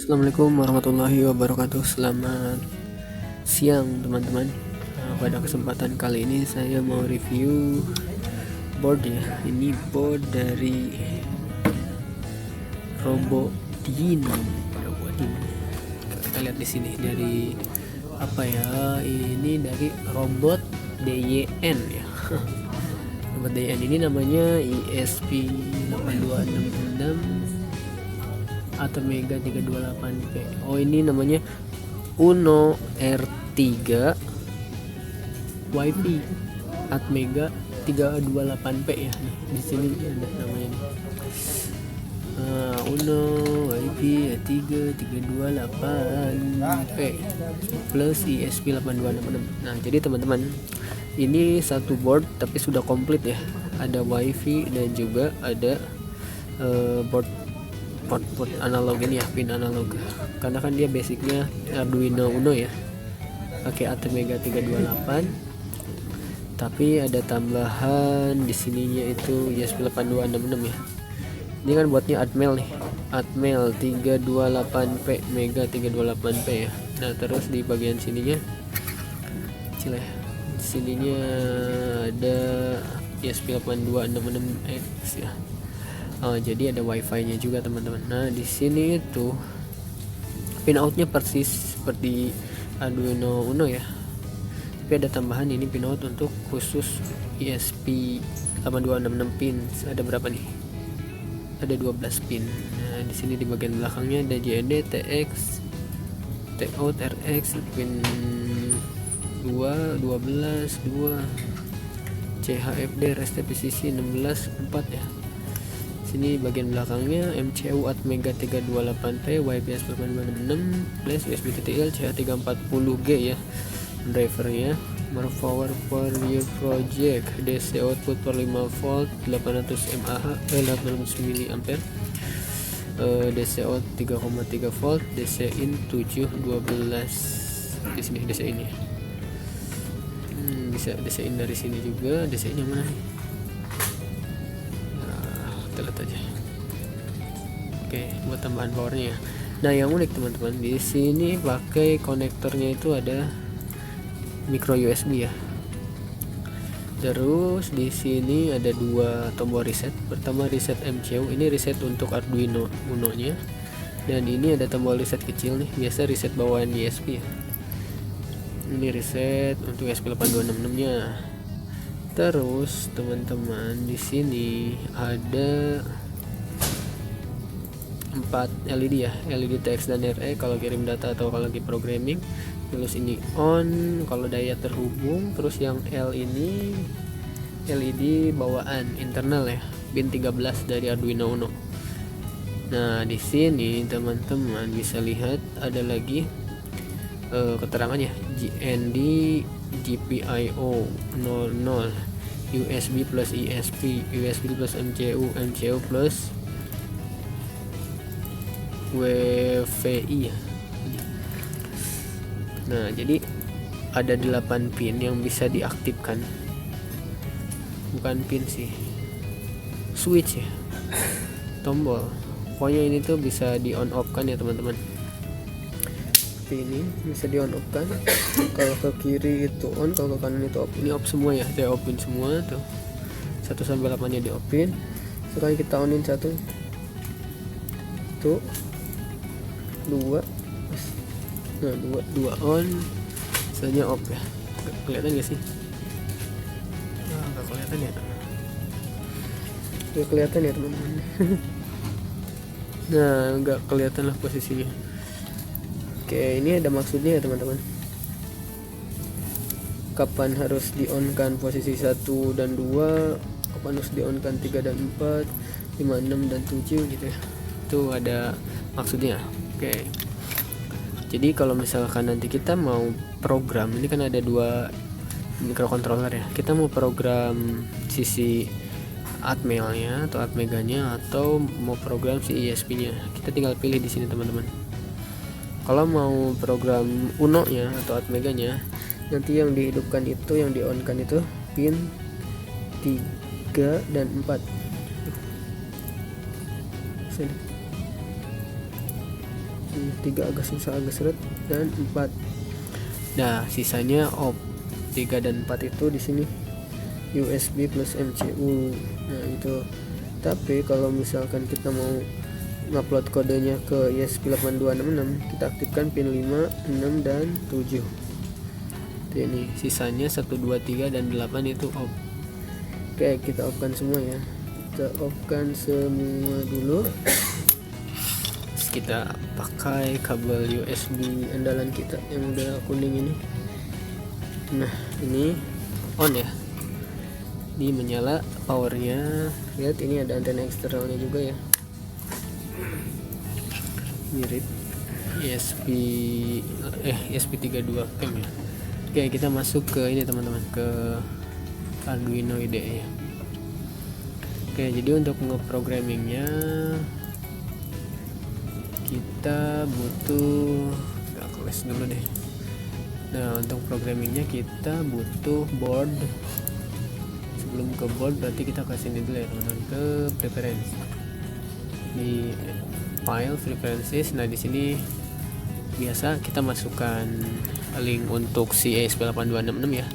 Assalamualaikum warahmatullahi wabarakatuh. Selamat siang teman-teman. Pada kesempatan kali ini saya mau review board ya. Ini board dari Robodino. Kita lihat di sini dari apa ya? Ini dari Robot DYN ya. Robot DYN ini namanya ESP8266 atau Mega 328P. Oh, ini namanya Uno R3 Wi-Fi Atmega 328P ya. Di sini ada namanya nih. Uno Wi-Fi 328P plus ESP8266. Nah, jadi teman-teman, ini satu board tapi sudah komplit ya. Ada Wi-Fi dan juga ada board port analog ini ya, pin analog, karena kan dia basicnya Arduino Uno ya, pakai Atmega 328, tapi ada tambahan di sininya itu ESP8266 ya. Ini kan buatnya Atmel nih, Atmel 328P, Mega 328P ya. Nah, terus di bagian sininya kecil ya, sininya ada ESP8266X ya. Jadi ada wifi-nya juga teman-teman. Nah, di sini itu pin out-nya persis seperti Arduino Uno ya, tapi ada tambahan ini pin out untuk khusus ESP8266 pin. Ada berapa nih? Ada 12 pin. Nah, di sini di bagian belakangnya ada JND, TX, T-out, RX, pin 2, 12, 2, CHFD, RST, PCC 16, 4 ya. Sini bagian belakangnya MCU Atmega 328P, YPS 8266 plus USB TTL CH340G ya. Drivernya power for your project, DC output per 5V 800 mAh 800 mA, DC out 3,3 volt, DC in 712. Di sini DC ini bisa DC in dari sini juga. DC in yang mana nih? Lihat aja. Oke, buat tambahan powernya. Nah, yang unik teman-teman, di sini pakai konektornya itu ada micro USB ya. Terus di sini ada dua tombol reset. Pertama reset MCU, ini reset untuk Arduino Uno-nya. Dan ini ada tombol reset kecil nih, biasa reset bawaan ESP ya. Ini reset untuk ESP8266-nya. Terus teman-teman, di sini ada 4 LED ya, LED TX dan RE kalau kirim data atau kalau lagi programming. Terus ini on kalau daya terhubung. Terus yang L ini LED bawaan internal ya, pin 13 dari Arduino Uno. Nah, di sini teman-teman bisa lihat ada lagi keterangannya, GND GPIO 00, USB plus ESP, USB plus MCU, MCU plus WVI ya. Nah, jadi ada 8 pin yang bisa diaktifkan. Bukan pin sih, switch ya, tombol. Pokoknya ini tuh bisa di on off kan ya teman-teman. Ini bisa di on off kan. Kalau ke kiri itu on, kalau ke kanan itu off. Ini off semua ya, saya offin semua tuh. 1 sampai 8 nya di offin. Sekarang kita onin 1 tuh 2. Nah, 2 on, sisanya off ya. Kelihatan gak sih? Nah, gak kelihatan ya. Gak kelihatan ya teman-teman. Nah, gak kelihatan lah posisinya. Oke, ini ada maksudnya ya teman-teman. Kapan harus di-on-kan posisi 1 dan 2, kapan harus di-on-kan 3 dan 4, 5, 6 dan 7 gitu ya. Itu ada maksudnya. Oke. Jadi kalau misalkan nanti kita mau program, ini kan ada 2 microcontroller ya. Kita mau program sisi Atmel-nya atau Atmega-nya atau mau program si ESP-nya. Kita tinggal pilih di sini teman-teman. Kalau mau program Uno-nya atau Atmega-nya, nanti yang dihidupkan itu, yang di-on-kan itu pin 3 dan 4. Sini. 3 agak susah, agak seret, dan 4. Nah sisanya 3 dan 4 itu di sini USB plus MCU. Nah itu. Tapi kalau misalkan kita mau ngupload kodenya ke ESP8266, kita aktifkan pin 5, 6 dan 7. Ini sisanya 1, 2, 3 dan 8 itu off. Oke, kita off-kan semua ya. Kita off-kan semua dulu. Terus kita pakai kabel USB andalan kita yang udah kuning ini. Nah ini on ya, ini menyala powernya. Lihat ini ada antena eksternalnya juga ya, mirip ESP32 cam ya. Oke, kita masuk ke ini teman-teman, ke Arduino IDE ya. Oke, jadi untuk ngeprogrammingnya kita butuh, kita kelas dulu deh. Nah untuk programmingnya kita butuh board. Sebelum ke board berarti kita kasih ini dulu ya teman-teman, ke preference di file preferences. Nah di sini biasa kita masukkan link untuk si ESP8266 ya,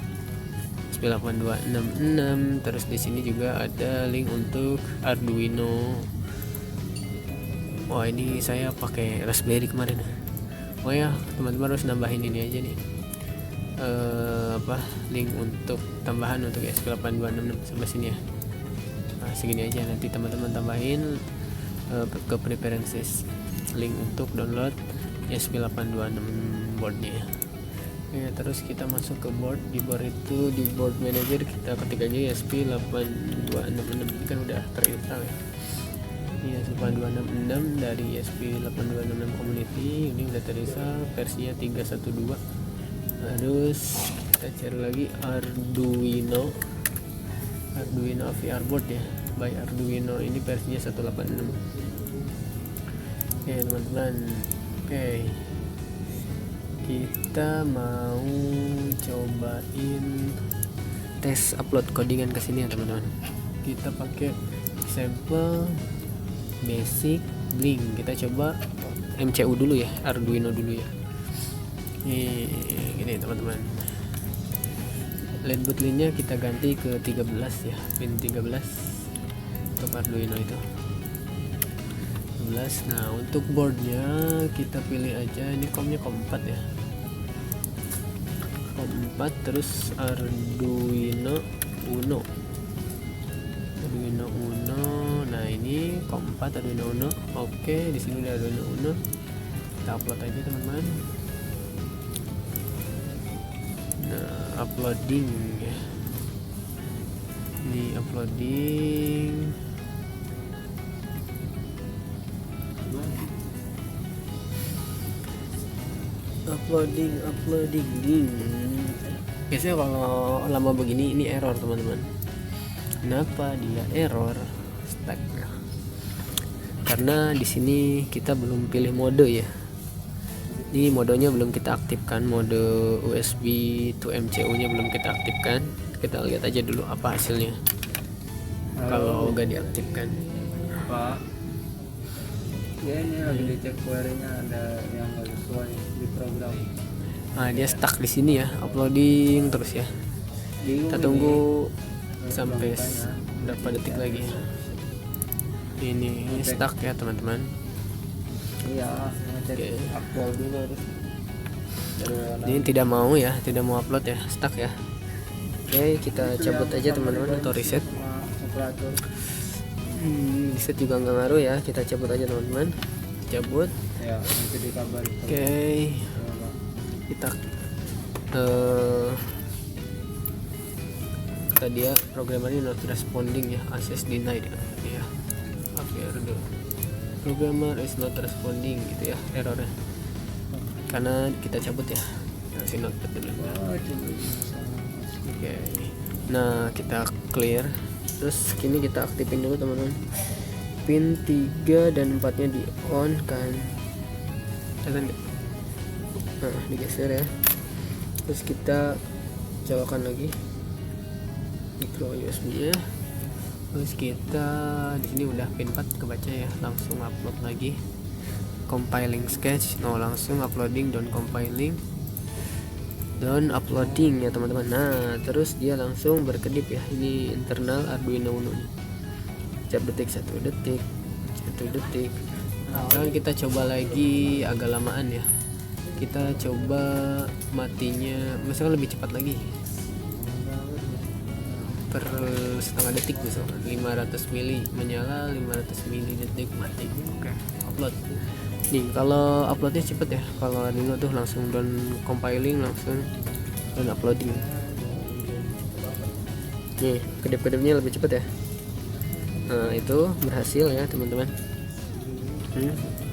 ESP8266. Terus di sini juga ada link untuk Arduino. Wah ini saya pakai Raspberry kemarin. Oh ya teman-teman harus nambahin ini aja nih, link untuk tambahan untuk ESP8266 sampai sini ya. Nah segini aja, nanti teman-teman tambahin ke preferences link untuk download ESP8266 boardnya ya. Oke, terus kita masuk ke board. Di board itu, di board manager kita ketik aja ESP8266, ini kan udah terinstall ya. Ini ESP8266 dari ESP8266 community, ini udah terinstall versinya 3.1.2. Terus kita cari lagi Arduino VR board ya, by Arduino, ini versinya 186. Oke teman-teman, oke kita mau cobain tes upload codingan ke sini ya teman-teman. Kita pakai sampel basic blink, kita coba MCU dulu ya, Arduino dulu ya. Gini teman-teman, LED bootlinnya kita ganti ke 13 ya, pin 13 untuk Arduino itu 13. Nah untuk boardnya kita pilih aja, ini COM-nya COM 4 ya, COM 4. Terus Arduino Uno. Nah ini COM 4 Arduino Uno. Oke, di sini udah Arduino Uno, kita upload aja teman-teman. Nah uploading ya, ini uploading. Biasanya kalau lama begini ini error teman-teman. Kenapa dia error? Stuck ya, karena di sini kita belum pilih mode ya. Ini modenya belum kita aktifkan, mode USB to MCU nya belum kita aktifkan. Kita lihat aja dulu apa hasilnya kalau nggak diaktifkan. Pak, ya ini lagi dicek query-nya, ada yang nggak sesuai di program. Nah dia stuck di sini ya, uploading terus ya. Kita tunggu sampai berapa detik lagi. Ini stuck ya teman-teman. Iya, ngecek upload dulu harus. Ini tidak mau ya, tidak mau upload ya, stuck ya. Oke, kita cabut aja teman-teman atau reset. Reset juga nggak ngaruh ya, kita cabut aja teman-teman. Cabut. Ya, nanti dikabari. Oke, kita tadi ya programmernya not responding ya, access denied ya. Programmer is not responding gitu ya errornya, karena kita cabut ya, kasih note dulu. Oke, nah kita clear. Terus kini kita aktifin dulu teman-teman, pin 3 dan 4 nya di on kan, nah digeser ya. Terus kita colokan lagi micro USB nya. Terus kita di sini udah pin 4 kebaca ya, langsung upload lagi. compiling sketch. No, langsung uploading, down compiling, down uploading ya teman-teman. Nah, terus dia langsung berkedip ya. Ini internal Arduino Uno nih. Setiap detik 1 detik 1 detik. Nah, sekarang kita coba lagi, agak lamaan ya. Kita coba matinya misalnya lebih cepat lagi, per setengah detik misalkan 500 mili menyala, 500 mili detik mati. Oke, upload. Nih kalau uploadnya cepet ya, kalau Arduino tuh langsung down compiling, langsung down uploading. Nih kedip-kedipnya lebih cepet ya. Nah itu berhasil ya teman-teman.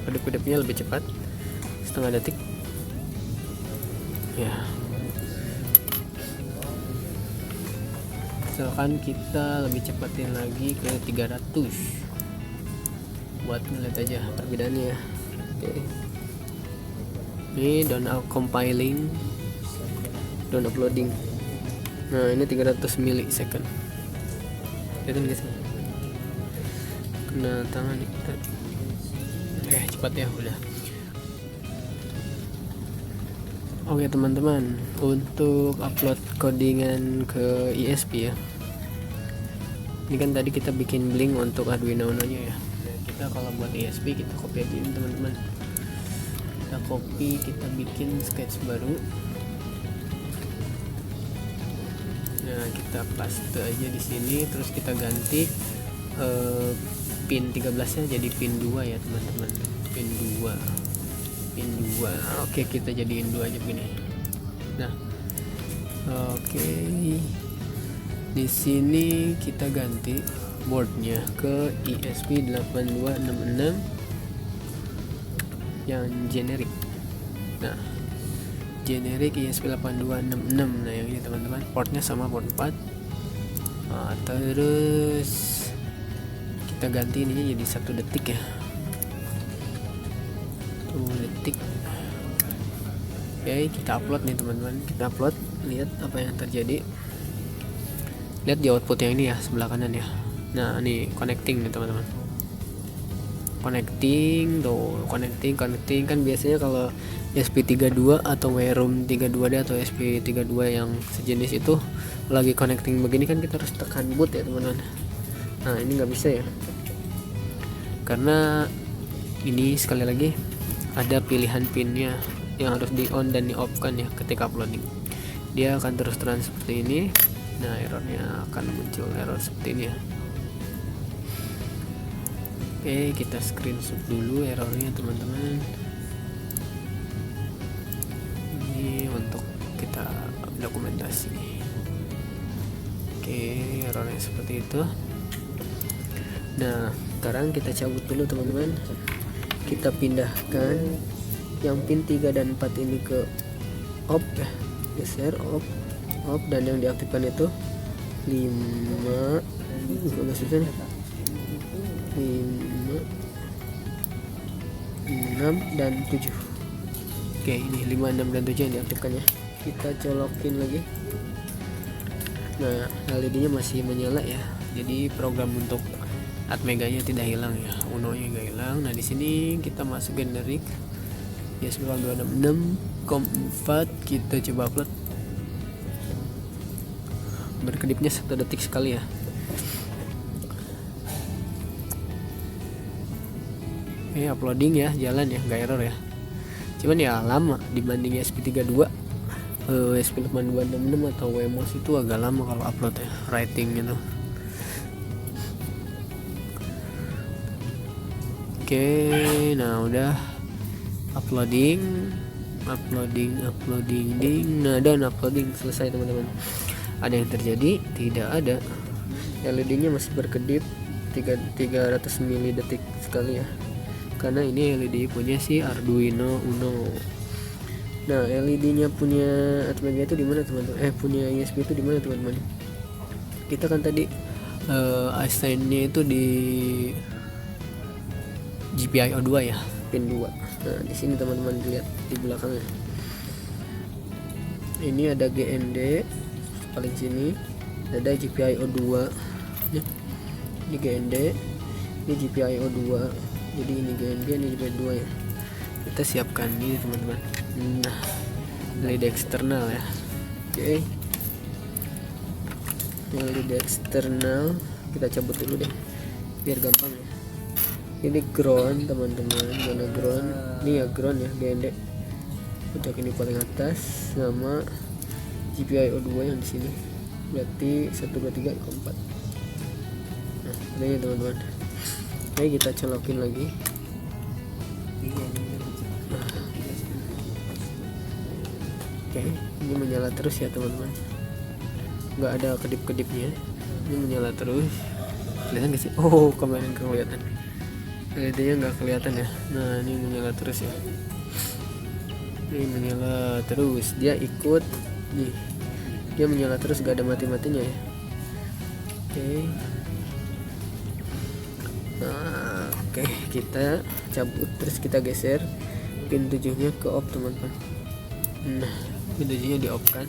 Kedip-kedipnya lebih cepat, setengah detik ya. Misalkan kita lebih cepatin lagi ke 300 buat ngeliat aja perbedaannya ya. Oke. Ini down compiling, down uploading. Nah ini 300 milisecond. Lihat guys, kena tangan nih kita. Cepat ya udah. Oke teman-teman, untuk upload codingan ke ESP ya. Ini kan tadi kita bikin link untuk Arduino Uno-nya ya. Nah, kita kalau buat ESP kita copy aja ini teman-teman. Kita copy, kita bikin sketch baru. Nah, kita paste aja di sini, terus kita ganti pin 13-nya jadi pin 2 ya teman-teman. Pin 2. Oke, kita jadiin 2 aja begini. Nah, oke. Di sini kita ganti boardnya ke ESP8266 yang generik. Nah, generik ESP8266. Nah, yang ini teman-teman, portnya sama port 4. Nah, terus kita ganti ininya jadi 1 detik ya. 1 detik. Oke, kita upload nih teman-teman. Kita upload, lihat apa yang terjadi. Lihat di output yang ini ya, sebelah kanan ya. Nah, ini connecting nih teman-teman. Connecting kan biasanya kalau SP32 atau WROOM 32D atau SP32 yang sejenis itu lagi connecting begini kan kita harus tekan boot ya teman-teman. Nah, ini nggak bisa ya. Karena ini sekali lagi ada pilihan pinnya yang harus di on dan di off kan ya ketika uploading. Dia akan terus terang seperti ini. Nah, errornya akan muncul error seperti ini ya. Oke, kita screenshot dulu errornya teman-teman. Ini untuk kita dokumentasi. Oke, errornya seperti itu. Nah, sekarang kita cabut dulu teman-teman. Kita pindahkan yang pin 3 dan 4 ini ke off ya. Geser off, dan yang diaktifkan itu 5 6 dan 7. Oke, ini 5, 6 dan 7 yang diaktifkan ya. Kita colokin lagi. Nah, LED nya masih menyala ya. Jadi program untuk Atmega-nya tidak hilang ya, Uno-nya nggak hilang. Nah, di sini kita masuk generik ESP8266 COM4. Kita coba upload. Berkedipnya 1 detik sekali ya. Uploading ya, jalan ya, nggak error ya. Cuman ya lama dibanding ESP32, ESP8266 atau Wemos itu agak lama kalau upload ya, writing gitu. Oke, nah udah uploading. Nah, dan uploading selesai teman-teman. Ada yang terjadi? Tidak ada. LED-nya masih berkedip 300 mili detik sekali ya. Karena ini LED punya si Arduino Uno. Nah, LED-nya punya Atmega itu di mana teman-teman? Punya ESP itu di mana teman-teman? Kita kan tadi assign-nya itu di GPIO 2 ya, pin 2. Nah, di sini teman-teman lihat di belakangnya. Ini ada GND paling sini, ada GPIO 2. Ini GND, ini GPIO 2. Jadi ini GND, ini GPIO 2 ya. kita siapkan ini teman-teman. Nah, LED eksternal ya. Oke. LED eksternal kita cabut dulu deh biar gampang ya. Ini ground teman-teman, mana ground? Ini ya ground ya, GND. Untuk ini paling atas sama GPIO 2 yang di sini. Berarti 1 2 3 4. Nah, ini teman-teman. Oke, kita colokin lagi. Oke, ini menyala terus ya teman-teman, nggak ada kedip-kedipnya, ini menyala terus. Kelihatan gak sih? Oh, kemarin kelihatan, LED-nya nggak kelihatan ya. Nah, ini menyala terus ya, ini menyala terus, dia ikut nih, dia menyala terus, gak ada mati-matinya ya. Oke. Nah, oke, kita cabut terus kita geser pin 7 nya ke off teman-teman. Nah, pin 7 nya di off kan.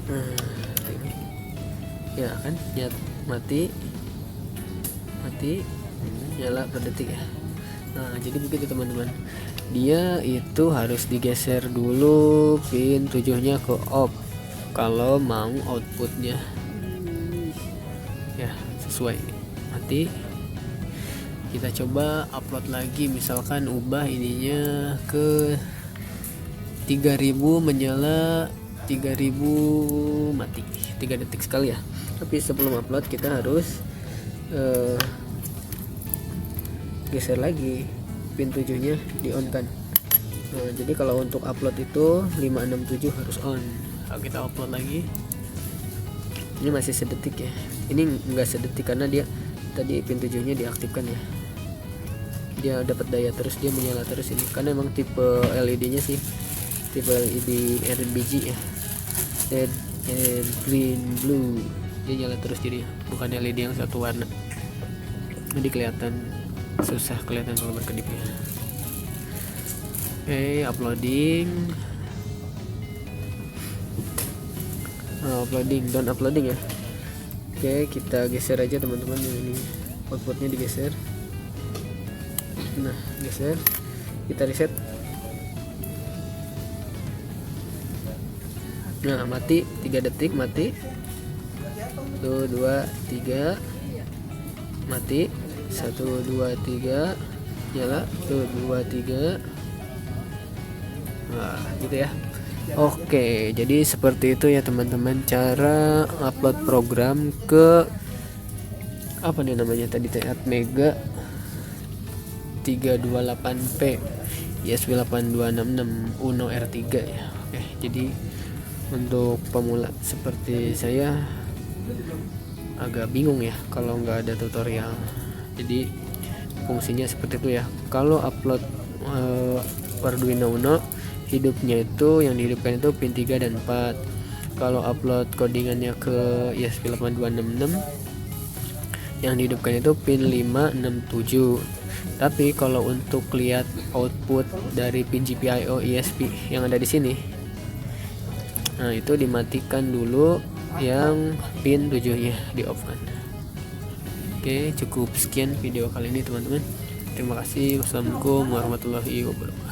Nah, ini ya kan, mati nyala per detik ya. Nah, jadi begitu teman-teman, dia itu harus digeser dulu pin 7 nya ke off kalau mau outputnya ya sesuai. Mati, kita coba upload lagi, misalkan ubah ininya ke 3000 menyala, 3000 mati, 3 detik sekali ya. Tapi sebelum upload kita harus geser lagi pin 7 nya di on kan. Nah, jadi kalau untuk upload itu 567 harus on. Nah, kita upload lagi, ini masih sedetik ya, ini enggak sedetik karena dia tadi pin 7 nya diaktifkan ya, dia dapat daya terus, dia menyala terus ini karena emang tipe LED nya sih tipe LED RGB ya, red and green blue, dia nyala terus, jadi bukan LED yang satu warna. Jadi kelihatan susah kelihatan kalau berkedipnya. Oke, uploading. Down uploading ya. Oke, kita geser aja teman-teman, ini outputnya digeser. Nah, geser, kita reset. Nah, mati 3 detik, mati 1 2 3 mati, 1 2 3 nyala, 1 2 3. Nah, gitu ya. Oke, jadi seperti itu ya teman-teman cara upload program ke apa nih namanya tadi, Atmega 328P ESP8266 Uno R3 ya. Oke, jadi untuk pemula seperti saya agak bingung ya kalau nggak ada tutorial. Jadi fungsinya seperti itu ya. Kalau upload Arduino Uno, hidupnya itu yang dihidupkan itu pin 3 dan 4. Kalau upload codingannya ke ESP8266, yang dihidupkan itu pin 5, 6, 7. Tapi kalau untuk lihat output dari pin GPIO ESP yang ada di sini, nah itu dimatikan dulu, yang pin 7 nya di off kan. Oke, cukup sekian video kali ini teman-teman. Terima kasih. Wassalamualaikum warahmatullahi wabarakatuh.